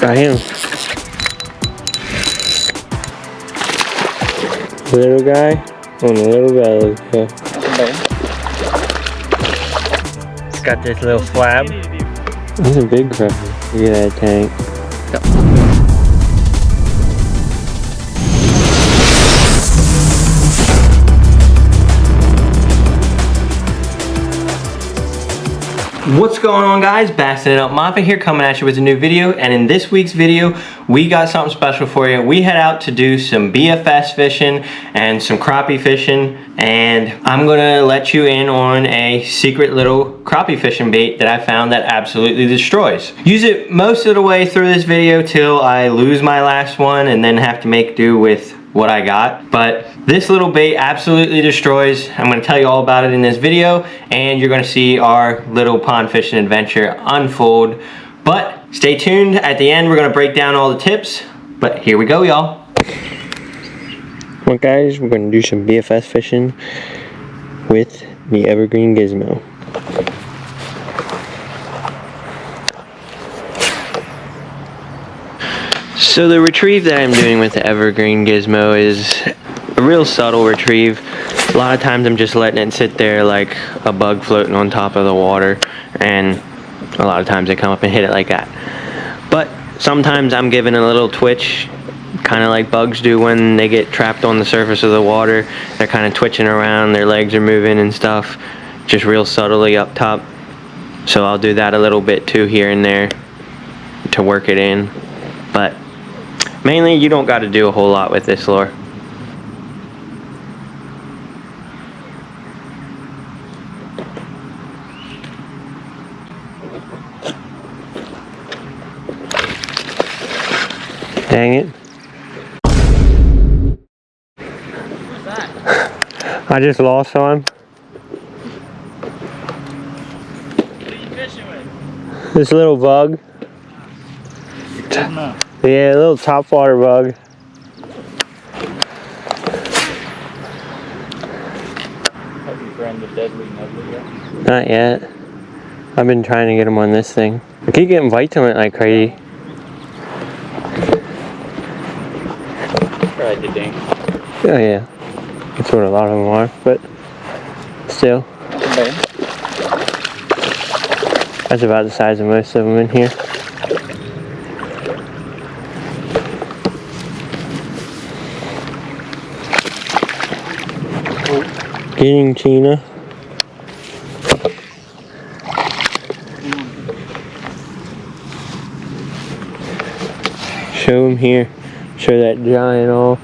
Got him. Little guy on a little belly. Okay. It's got this little slab. That's a big crappie. Look at that tank. Yep. What's going on, guys? Bassin' It Up Mafia here, coming at you with a new video. And in this week's video, we got something special for you. We head out to do some BFS fishing and some crappie fishing, and I'm gonna let you in on a secret little crappie fishing bait that I found that absolutely destroys. Use it most of the way through this video till I lose my last one and then have to make do with what I got. But this little bait absolutely destroys. I'm going to tell you all about it in this video, and you're going to see our little pond fishing adventure unfold. But stay tuned. At the end, we're going to break down all the tips. But here we go, y'all. Well, guys, we're going to do some BFS fishing with the evergreen gizmo. So the retrieve that I'm doing with the evergreen gizmo is a real subtle retrieve. A lot of times I'm just letting it sit there like a bug floating on top of the water, and a lot of times they come up and hit it like that. But sometimes I'm giving a little twitch, kind of like bugs do when they get trapped on the surface of the water. They're kind of twitching around, their legs are moving and stuff, just real subtly up top. So I'll do that a little bit too here and there to work it in. But mainly, you don't got to do a whole lot with this lure. Dang it. What's that? I just lost one. What are you fishing with? This little bug. Gizmo. Yeah, a little topwater bug. Have you friend the deadly nubbly yet? Not yet. I've been trying to get him on this thing. I keep getting bites on it like crazy. Tried to dink. Oh yeah, that's what a lot of them are, but still. That's about the size of most of them in here. Getting Tina. Show him here. Show that giant off.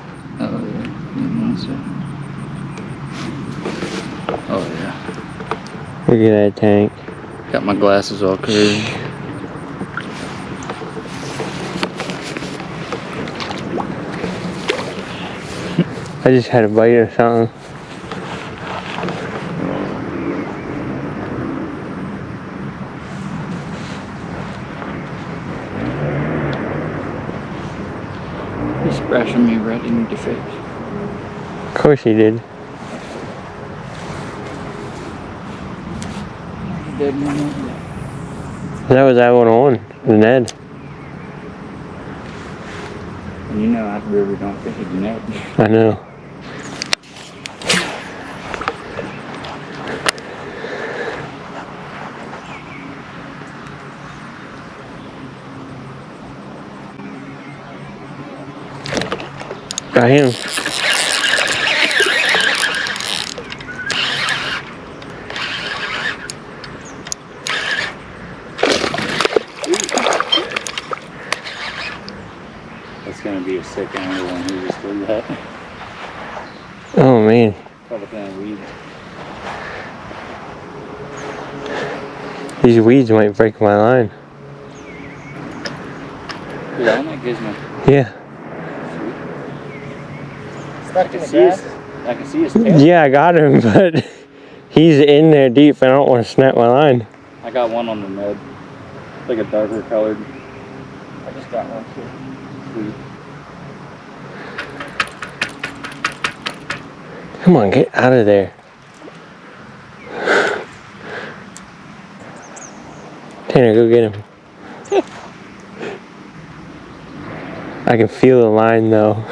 Oh yeah. Look at that tank. Got my glasses all crazy. I just had a bite or something. He's splashing me right in the face. Of course he did. Dead man. That was that one on the Ned. And you know out the river don't fish with the net. I know. Got him. That's gonna be a sick angle when he just threw that. Oh man. Probably kind of weeds. These weeds might break my line. Yeah, on that gizmo. Yeah. I can see his tail. Yeah, I got him, but he's in there deep and I don't want to snap my line. I got one on the Ned. Like a darker colored. I just got one too. Sweet. Come on, get out of there. Tanner, go get him. I can feel the line though.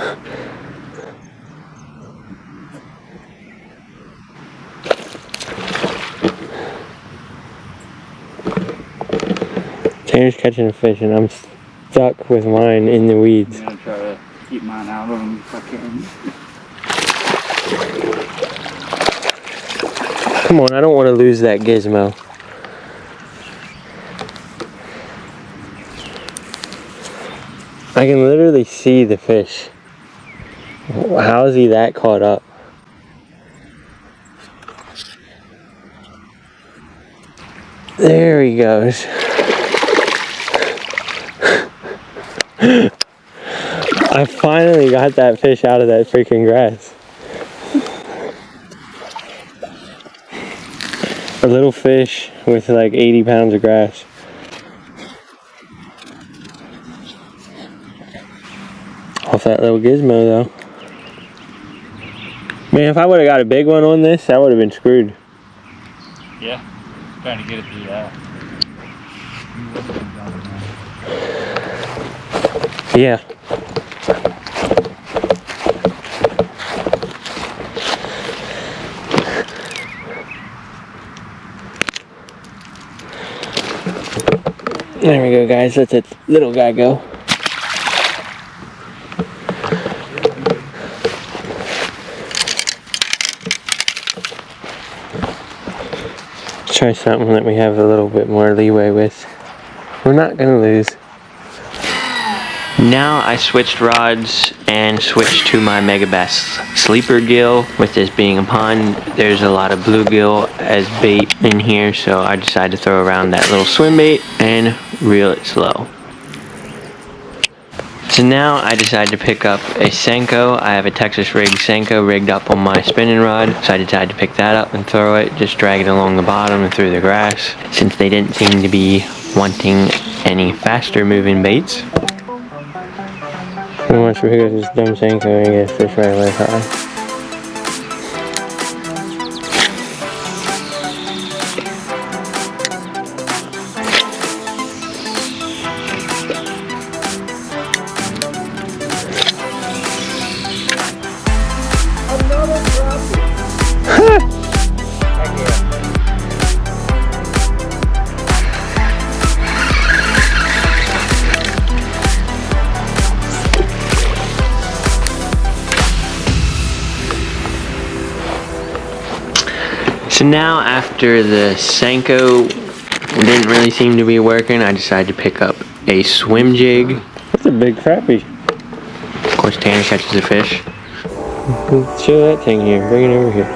Tanner's catching a fish and I'm stuck with mine in the weeds. I'm gonna try to keep mine out of them if I can. Come on, I don't want to lose that gizmo. I can literally see the fish. How is he that caught up? There he goes. I finally got that fish out of that freaking grass. A little fish with like 80 pounds of grass. Off that little gizmo though. Man, if I would have got a big one on this, that would have been screwed. Yeah, trying to get it through that. Yeah. There we go, guys. Let that little guy go. Let's try something that we have a little bit more leeway with. We're not gonna lose. Now I switched rods and switched to my Mega Bass Sleeper Gill. With this being a pond, there's a lot of bluegill as bait in here, so I decided to throw around that little swim bait and reel it slow. So now I decided to pick up a Senko. I have a Texas rig Senko rigged up on my spinning rod, so I decided to pick that up and throw it, just drag it along the bottom and through the grass, since they didn't seem to be wanting any faster moving baits. And once we pick up this dumb Senko and get a fish right away, huh? Another crappie. Heck yeah. So now after the Senko didn't really seem to be working, I decided to pick up a swim jig. That's a big crappie. Of course Tanner catches the fish. Show that thing here, bring it over here.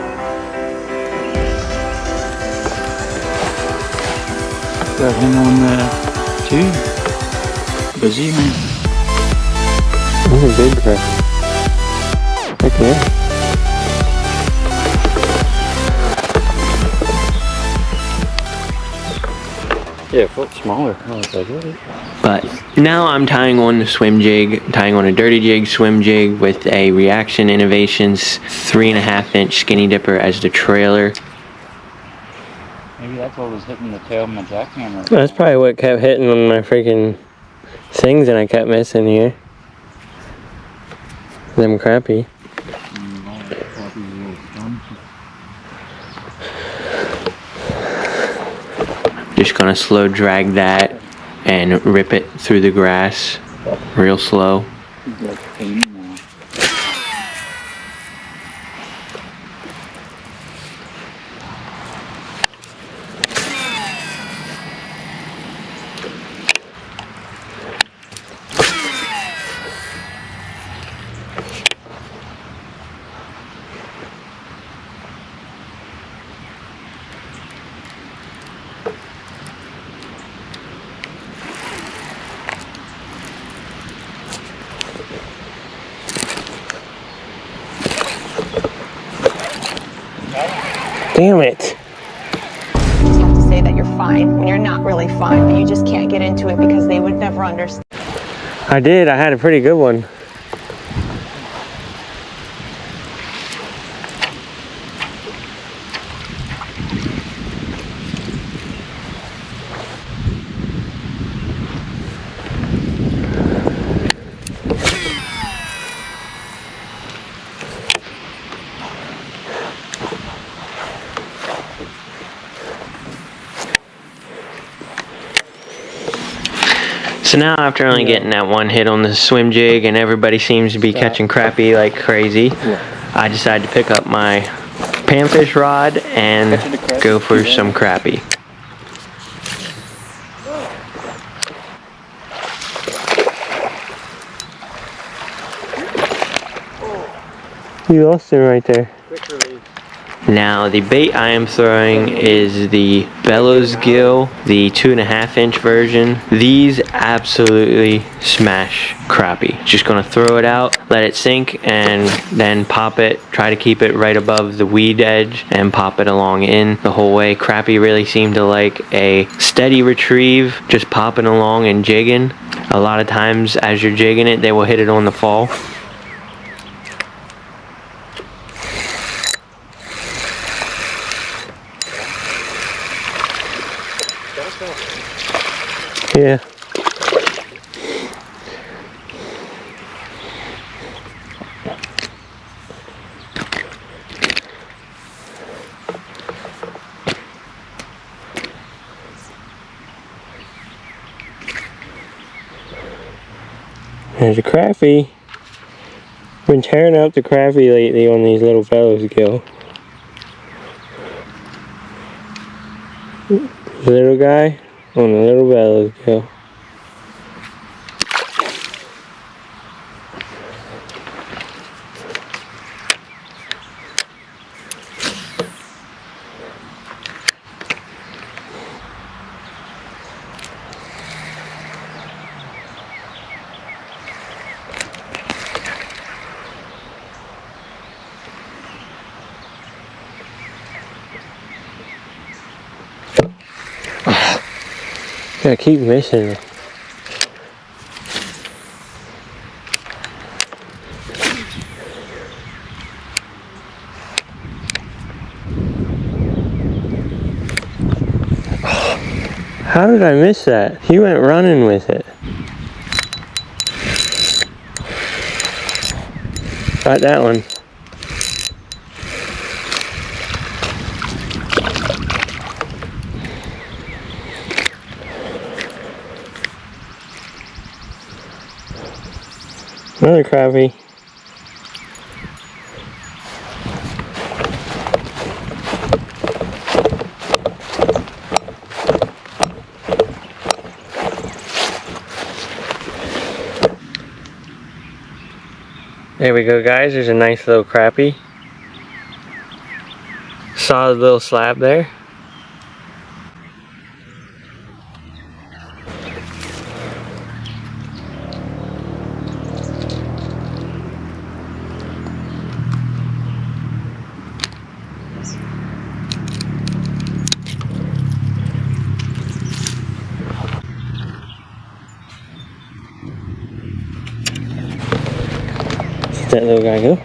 Got him on the tube. Busy, man. That's a big crappie. Heck yeah. Yeah, a foot smaller. But now I'm tying on the swim jig, tying on a dirty jig swim jig with a Reaction Innovations 3.5-inch skinny dipper as the trailer. Maybe that's what was hitting the tail of my jackhammer. That's probably what kept hitting on my freaking things and I kept missing here. Them crappie. Just gonna slow drag that and rip it through the grass real slow. Damn it. You just have to say that you're fine when you're not really fine, but you just can't get into it because they would never understand. I did, I had a pretty good one. So now after only getting that one hit on the swim jig and everybody seems to be catching crappie like crazy, I decided to pick up my panfish rod and go for some crappie. You lost him right there. Now the bait I am throwing is the bellows gill, the 2.5 inch version. These absolutely smash crappie. Just gonna throw it out, let it sink, and then pop it. Try to keep it right above the weed edge and pop it along in the whole way. Crappie really seem to like a steady retrieve, just popping along and jigging. A lot of times as you're jigging it, they will hit it on the fall. Yeah. There's a crappie. Been tearing up the crappie lately on these little bellows gill. Little guy on a little bellows gill. I keep missing it. How did I miss that? He went running with it. Got that one. Another crappie. There we go, guys. There's a nice little crappie. Solid little slab there. Let that little guy go.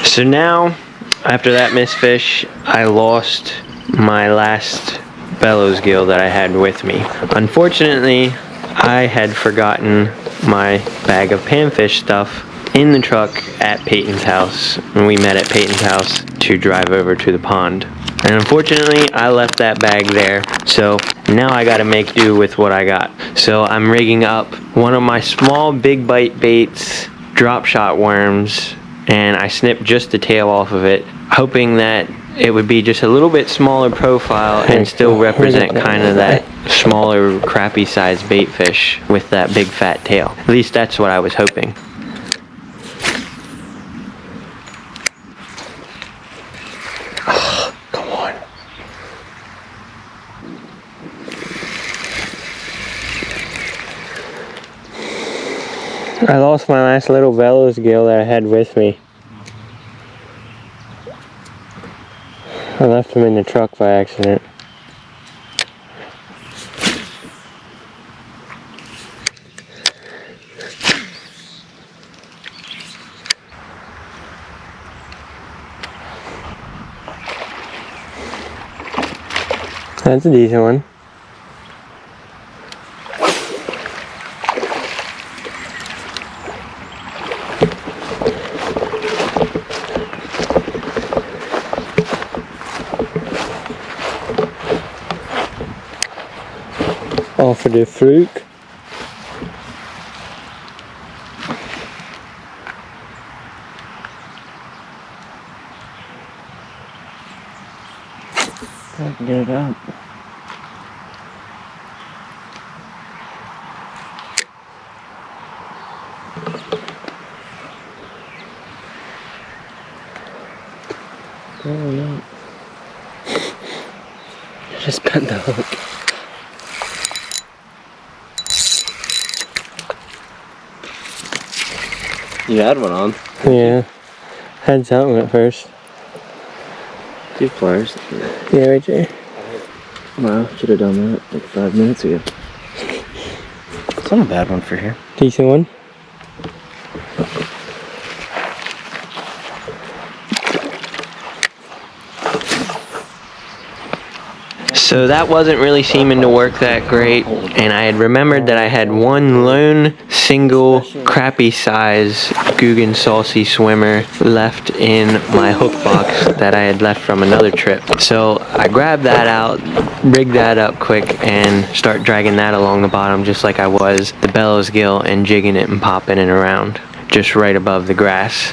So now, after that missed fish, I lost my last bellows gill that I had with me. Unfortunately, I had forgotten my bag of panfish stuff in the truck at Peyton's house. And we met at Peyton's house to drive over to the pond. And unfortunately, I left that bag there. So now I gotta make do with what I got. So I'm rigging up one of my small big bite baits, drop shot worms, and I snipped just the tail off of it, hoping that it would be just a little bit smaller profile and still represent kind of that smaller crappie sized bait fish with that big fat tail. At least that's what I was hoping. Oh, come on. I lost my last little bellows gill that I had with me. I left them in the truck by accident. That's a decent one. All for the fluke. I can get it out. Oh no. I just bent the hook. You had one on. Yeah. Had something at first. Do you have pliers? Yeah, right there. Wow, should have done that like 5 minutes ago. It's not a bad one for here. Decent one. So that wasn't really seeming to work that great, and I had remembered that I had one lone single crappie size Guggen Saucy swimmer left in my hook box that I had left from another trip. So I grabbed that out, rigged that up quick, and start dragging that along the bottom just like I was the bellows gill and jigging it and popping it around just right above the grass.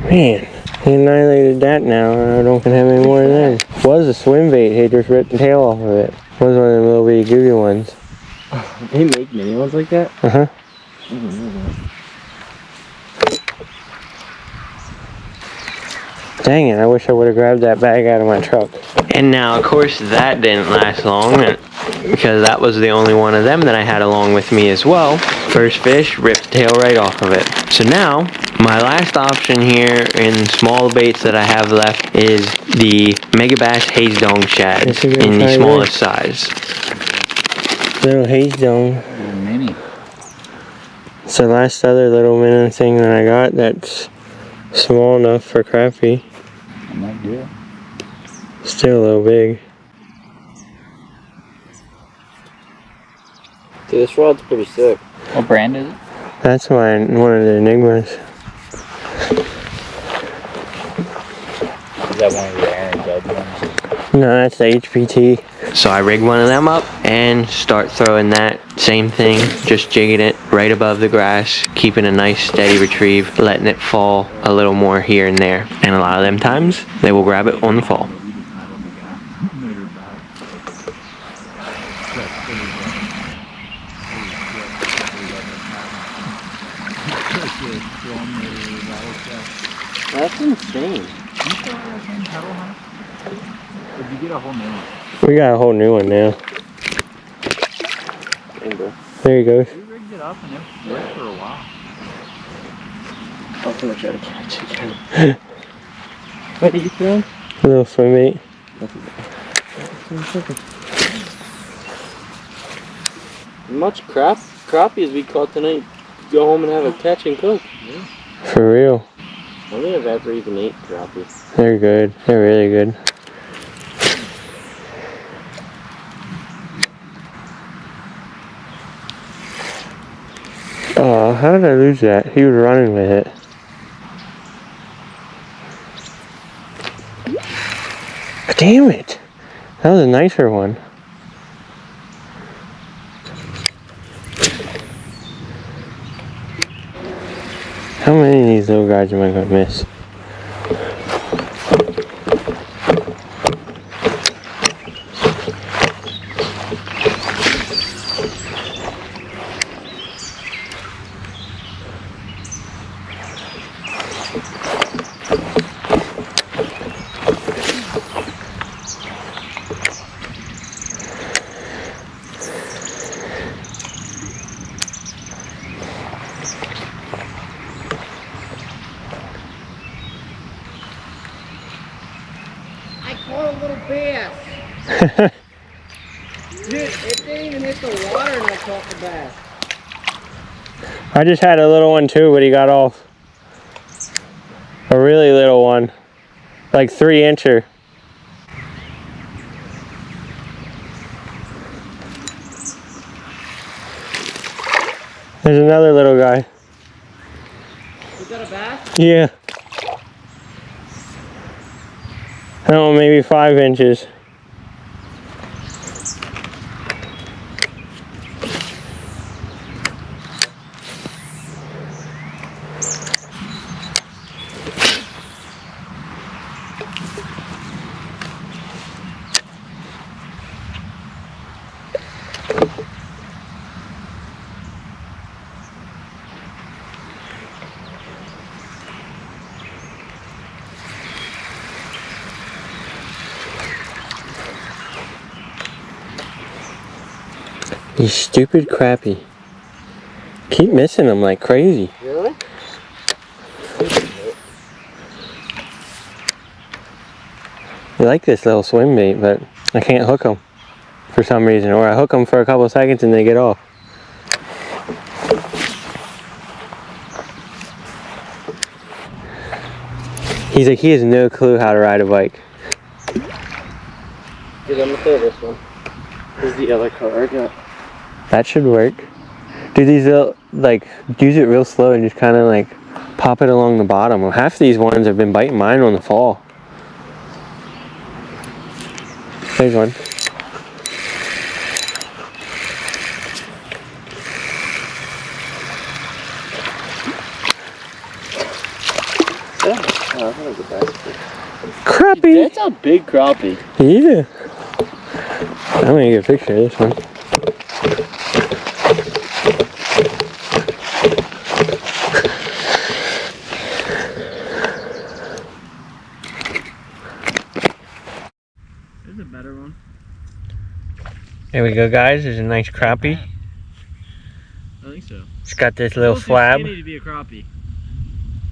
Man, he annihilated that now. I don't have any more of them. Was a swim bait. He just ripped the tail off of it. Was one of them little bitty goofy ones. They make mini ones like that? Uh-huh. I didn't know that. Dang it, I wish I would have grabbed that bag out of my truck. And now, of course, that didn't last long because that was the only one of them that I had along with me as well. First fish, ripped the tail right off of it. So now, my last option here in small baits that I have left is the Megabass Haze Dong Shads in the smallest size. Little Haze Dong. Little mini. It's the last other little minnow thing that I got that's small enough for crappie. I might do it. Still a little big. Dude, this rod's pretty sick. What brand is it? That's one of the Enigmas. Is that one of your Aaron Judd ones? No, that's the HPT. So I rig one of them up and start throwing that same thing, just jigging it right above the grass, keeping a nice steady retrieve, letting it fall a little more here and there. And a lot of them times, they will grab it on the fall. That's insane. Did you get a whole new one? We got a whole new one now. Dang, bro. There he goes. We rigged it up and it worked for a while. I'm gonna try to catch it again. What did you throw? A little swim bait. Much crappie as we caught tonight. Go home and have a catch and cook. Yeah. For real. I don't think I've ever even ate crappie. They're good. They're really good. Oh, how did I lose that? He was running with it. Damn it! That was a nicer one. How many of these little guys am I gonna miss? Dude, it didn't even hit the water and I caught the bass. I just had a little one too, but he got off. A really little one. Like 3-incher. There's another little guy. Is that a bass? Yeah. I don't know, maybe 5 inches. You stupid crappie. Keep missing them like crazy. Really? I like this little swim bait, but I can't hook them for some reason. Or I hook them for a couple of seconds and they get off. He's like, he has no clue how to ride a bike. Dude, I'm gonna throw this one. This is the other color I got. That should work. Do these little, like, use it real slow and just kind of like pop it along the bottom. Well, half of these ones have been biting mine on the fall. There's one. Oh, that was a bass. Crappie! That's a big crappie. Yeah. I'm gonna get a picture of this one. There's a better one. There we go, guys. There's a nice crappie. I think so. It's got this little Too slab. skinny to be a crappie.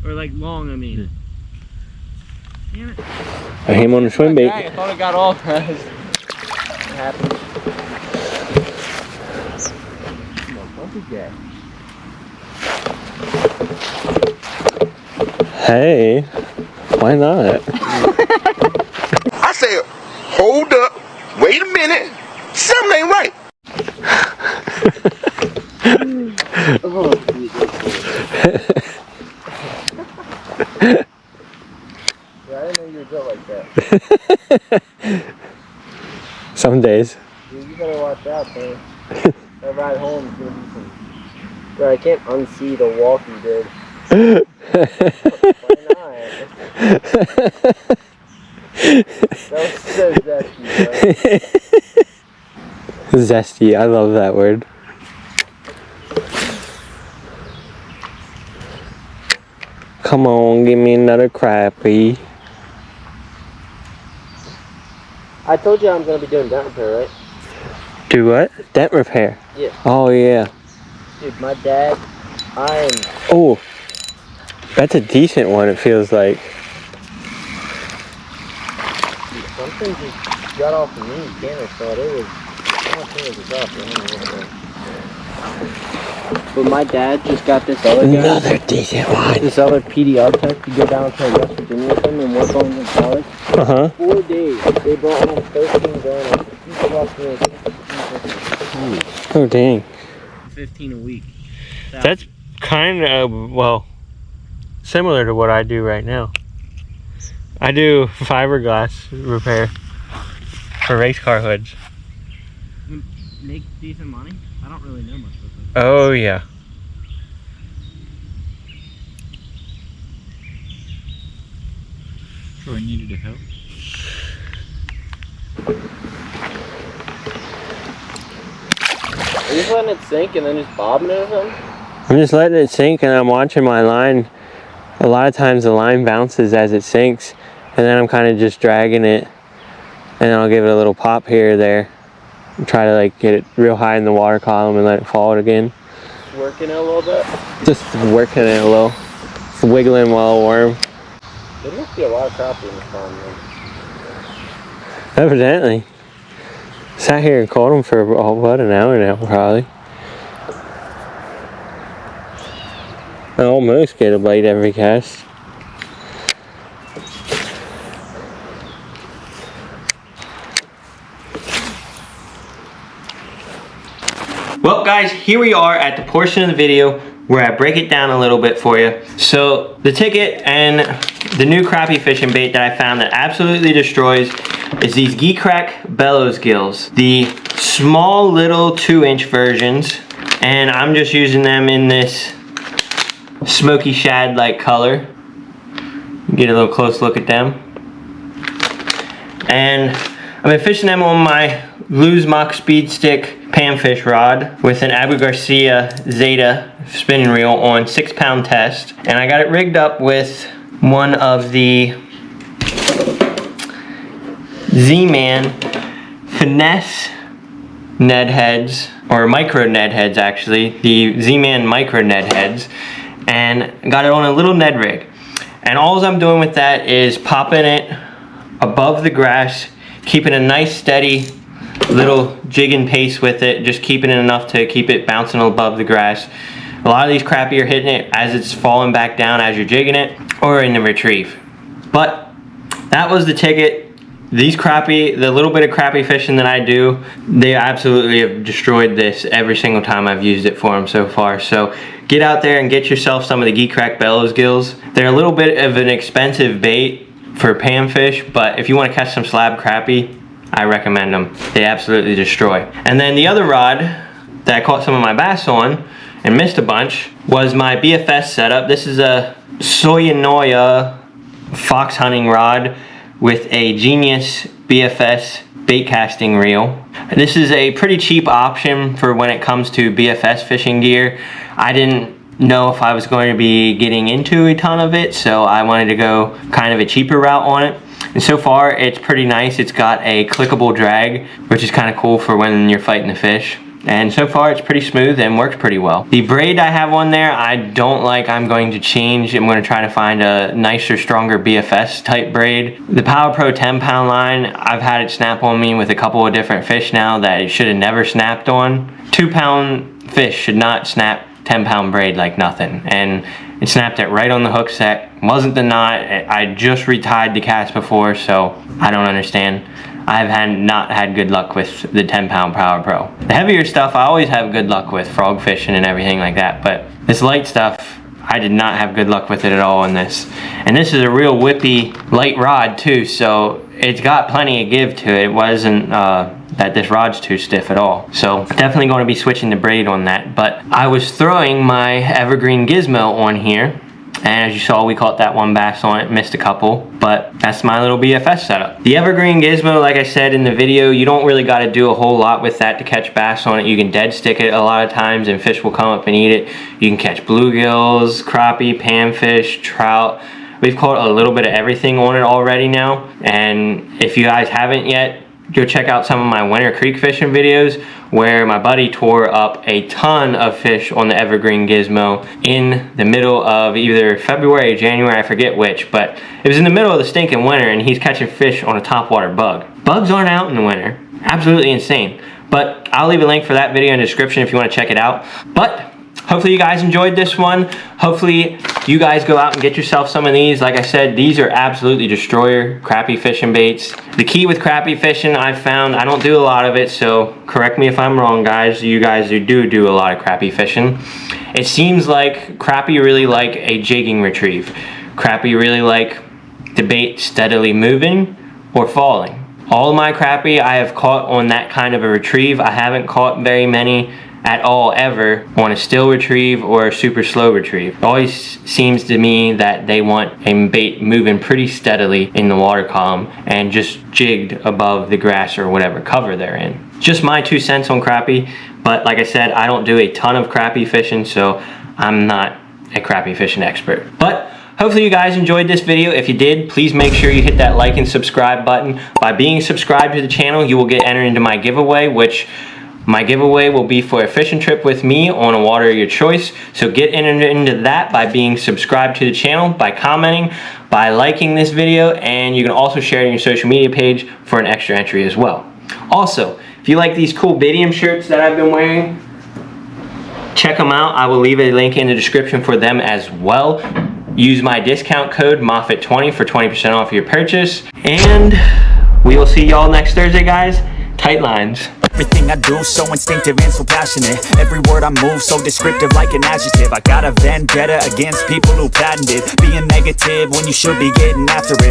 Or like long, I mean. Damn it. I hit him on the swim bait. I thought it got off. What happened? Come on, what is that? Hey, why not? I said, hold up, wait a minute, something ain't right. Oh, yeah, I didn't know you were built like that. Some days. Dude, you better watch out, man. That ride home is gonna be some. Bro, I can't unsee the walk you did. Why not? That was so zesty, bro. Zesty, I love that word. Come on, give me another crappie. I told you I'm gonna be doing dent repair, right? Do what? Dent repair? Yeah. Oh, yeah. Dude, my dad, Oh, that's a decent one, it feels like. something just got off the knee camera, so it was, I don't think it was off. But my dad just got this other guy. Another decent one. This other PDR tech to go down to West Virginia with him and work on the college. Uh-huh. 4 days. They brought home 13 grand. Oh, dang. 15 a week. That's kind of, well, similar to what I do right now. I do fiberglass repair for race car hoods. Make decent money? I don't really know much about that. Oh, yeah. Troy needed help. Are you just letting it sink and then just bobbing it or something? I'm just letting it sink and I'm watching my line. A lot of times the line bounces as it sinks and then I'm kind of just dragging it and then I'll give it a little pop here or there and try to like get it real high in the water column and let it fall again. Working it a little bit? Just working it a little. Just wiggling while a worm. There must be a lot of crappie in this pond, man. Evidently. Sat here and caught them for about an hour now, probably. I almost get a bite every cast. Well guys, here we are at the portion of the video where I break it down a little bit for you. So the ticket and the new crappie fishing bait that I found that absolutely destroys is these Geek-Crack bellows gills. The small little 2-inch versions, and I'm just using them in this smoky shad like color. Get a little close look at them. And I've been fishing them on my LURES Mach Speed Stick panfish rod with an Abu Garcia Zeta spinning reel on 6-pound test. And I got it rigged up with one of the Z-Man finesse Ned heads, or micro Ned heads actually, the Z-Man micro Ned heads, and got it on a little Ned rig. And all I'm doing with that is popping it above the grass, keeping a nice steady little jigging pace with it, just keeping it enough to keep it bouncing above the grass. A lot of these crappie are hitting it as it's falling back down as you're jigging it, or in the retrieve. But that was the ticket. These crappie, the little bit of crappie fishing that I do, they absolutely have destroyed this every single time I've used it for them so far. So get out there and get yourself some of the Geek-Crack bellows gills. They're a little bit of an expensive bait for panfish, but if you want to catch some slab crappie, I recommend them. They absolutely destroy. And then the other rod that I caught some of my bass on and missed a bunch was my BFS setup. This is a Soyanoya fox hunting rod with a Genius BFS bait casting reel. This is a pretty cheap option for when it comes to BFS fishing gear. I didn't know if I was going to be getting into a ton of it, so I wanted to go kind of a cheaper route on it. And so far it's pretty nice. It's got a clickable drag, which is kind of cool for when you're fighting the fish. And so far it's pretty smooth and works pretty well. The braid I have on there, I don't like. I'm going to change. I'm going to try to find a nicer, stronger BFS type braid. The Power Pro 10-pound line, I've had it snap on me with a couple of different fish now that it should have never snapped on. 2-pound fish should not snap 10-pound braid like nothing. And it snapped it right on the hook set. Wasn't the knot. I just retied the cast before, so I don't understand. I've not had good luck with the 10-pound Power Pro. The heavier stuff I always have good luck with, frog fishing and everything like that, but this light stuff, I did not have good luck with it at all on this. And this is a real whippy light rod too, so it's got plenty of give to it. It wasn't that this rod's too stiff at all. So definitely going to be switching the braid on that. But I was throwing my evergreen gizmo on here, and as you saw, we caught that one bass on it, missed a couple, but that's my little BFS setup. The evergreen gizmo, like I said in the video, you don't really got to do a whole lot with that to catch bass on it. You can dead stick it a lot of times and fish will come up and eat it. You can catch bluegills, crappie, panfish, trout. We've caught a little bit of everything on it already now, and if you guys haven't yet, go check out some of my Winter Creek fishing videos where my buddy tore up a ton of fish on the evergreen gizmo in the middle of either February or January, I forget which, but it was in the middle of the stinking winter and he's catching fish on a topwater bug. Bugs aren't out in the winter. Absolutely insane. But I'll leave a link for that video in the description if you want to check it out. But hopefully you guys enjoyed this one. Hopefully you guys go out and get yourself some of these. Like I said, these are absolutely destroyer crappie fishing baits. The key with crappie fishing, I've found, I don't do a lot of it, so correct me if I'm wrong, guys. You guys who do a lot of crappie fishing. It seems like crappie really like a jigging retrieve. Crappie really like the bait steadily moving or falling. All of my crappie I have caught on that kind of a retrieve. I haven't caught very many at all ever on a still retrieve or a super slow retrieve. It always seems to me that they want a bait moving pretty steadily in the water column and just jigged above the grass or whatever cover they're in. Just my 2 cents on crappie, but like I said, I don't do a ton of crappie fishing, so I'm not a crappie fishing expert. But hopefully you guys enjoyed this video. If you did, please make sure you hit that like and subscribe button. By being subscribed to the channel, you will get entered into my giveaway, which my giveaway will be for a fishing trip with me on a water of your choice. So get into that by being subscribed to the channel, by commenting, by liking this video, and you can also share it on your social media page for an extra entry as well. Also, if If you like these cool Bidium shirts that I've been wearing, check them out. I will leave a link in the description for them as well. Use my discount code Moffat20 for 20% off your purchase. And we will see y'all next Thursday, guys. Tight lines. Everything I do so instinctive and so passionate. Every word I move so descriptive like an adjective. I got a vendetta against people who patented being negative when you should be getting after it.